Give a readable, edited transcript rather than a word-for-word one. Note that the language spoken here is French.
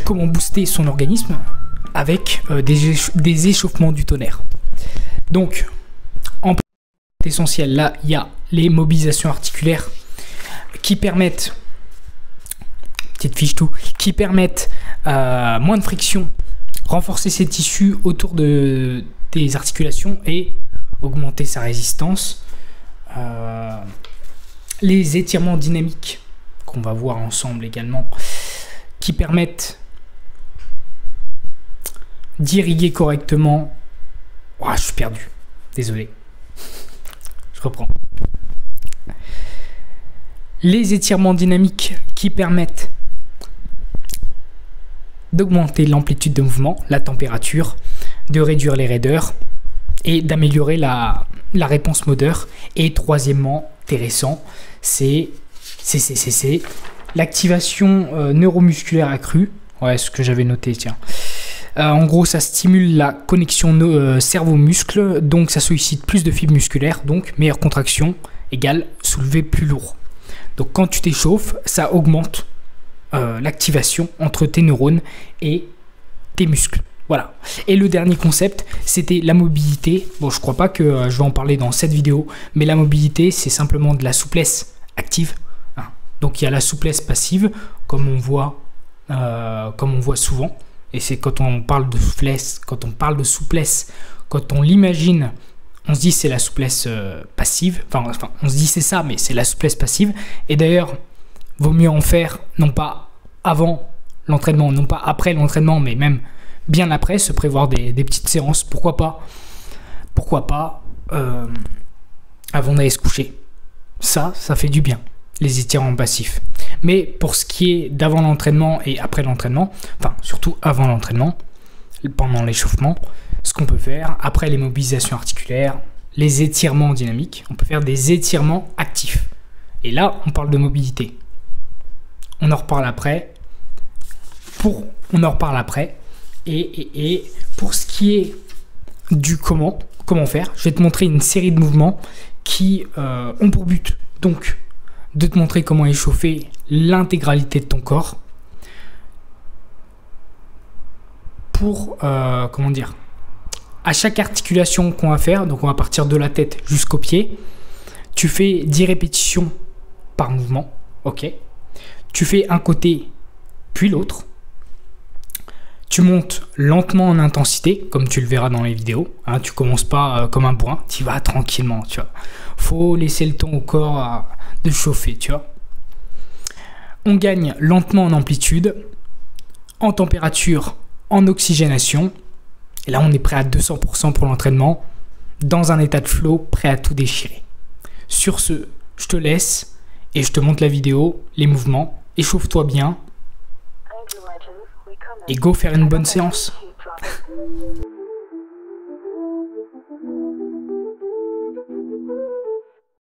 comment booster son organisme avec des échauffements du tonnerre. Donc, en essentiel, là, il y a les mobilisations articulaires qui permettent, petite fiche tout, qui permettent moins de friction, renforcer ses tissus autour des articulations et augmenter sa résistance. Les étirements dynamiques qu'on va voir ensemble également, qui permettent d'irriguer correctement. Oh, je suis perdu, désolé. Je reprends. Les étirements dynamiques qui permettent d'augmenter l'amplitude de mouvement, la température, de réduire les raideurs et d'améliorer la réponse moteur. Et troisièmement, intéressant, c'est l'activation neuromusculaire accrue. Ouais, ce que j'avais noté, tiens. En gros, ça stimule la connexion cerveau-muscle, donc ça sollicite plus de fibres musculaires, donc meilleure contraction égale soulever plus lourd. Donc quand tu t'échauffes, ça augmente l'activation entre tes neurones et tes muscles. Voilà. Et le dernier concept, c'était la mobilité. Bon, je crois pas que je vais en parler dans cette vidéo, mais la mobilité, c'est simplement de la souplesse active. Donc il y a la souplesse passive, comme on voit souvent. Et c'est quand on parle de souplesse, quand on l'imagine, on se dit c'est la souplesse passive. Enfin, on se dit c'est ça, mais c'est la souplesse passive. Et d'ailleurs, vaut mieux en faire, non pas avant l'entraînement, non pas après l'entraînement, mais même bien après, se prévoir des petites séances. Pourquoi pas avant d'aller se coucher. Ça fait du bien, les étirements passifs. Mais pour ce qui est d'avant l'entraînement et après l'entraînement, enfin surtout avant l'entraînement, pendant l'échauffement, ce qu'on peut faire après les mobilisations articulaires, les étirements dynamiques, on peut faire des étirements actifs. Et là, on parle de mobilité. On en reparle après. Et pour ce qui est du comment faire, je vais te montrer une série de mouvements qui ont pour but donc de te montrer comment échauffer l'intégralité de ton corps pour, à chaque articulation qu'on va faire, donc on va partir de la tête jusqu'au pied, tu fais 10 répétitions par mouvement, ok. Tu fais un côté puis l'autre, tu montes lentement en intensité, comme tu le verras dans les vidéos, hein, tu commences pas comme un bourrin, tu vas tranquillement, tu vois. Faut laisser le temps au corps de chauffer, tu vois. On gagne lentement en amplitude, en température, en oxygénation. Et là, on est prêt à 200% pour l'entraînement, dans un état de flow, prêt à tout déchirer. Sur ce, je te laisse et je te montre la vidéo, les mouvements. Échauffe-toi bien et go faire une bonne séance.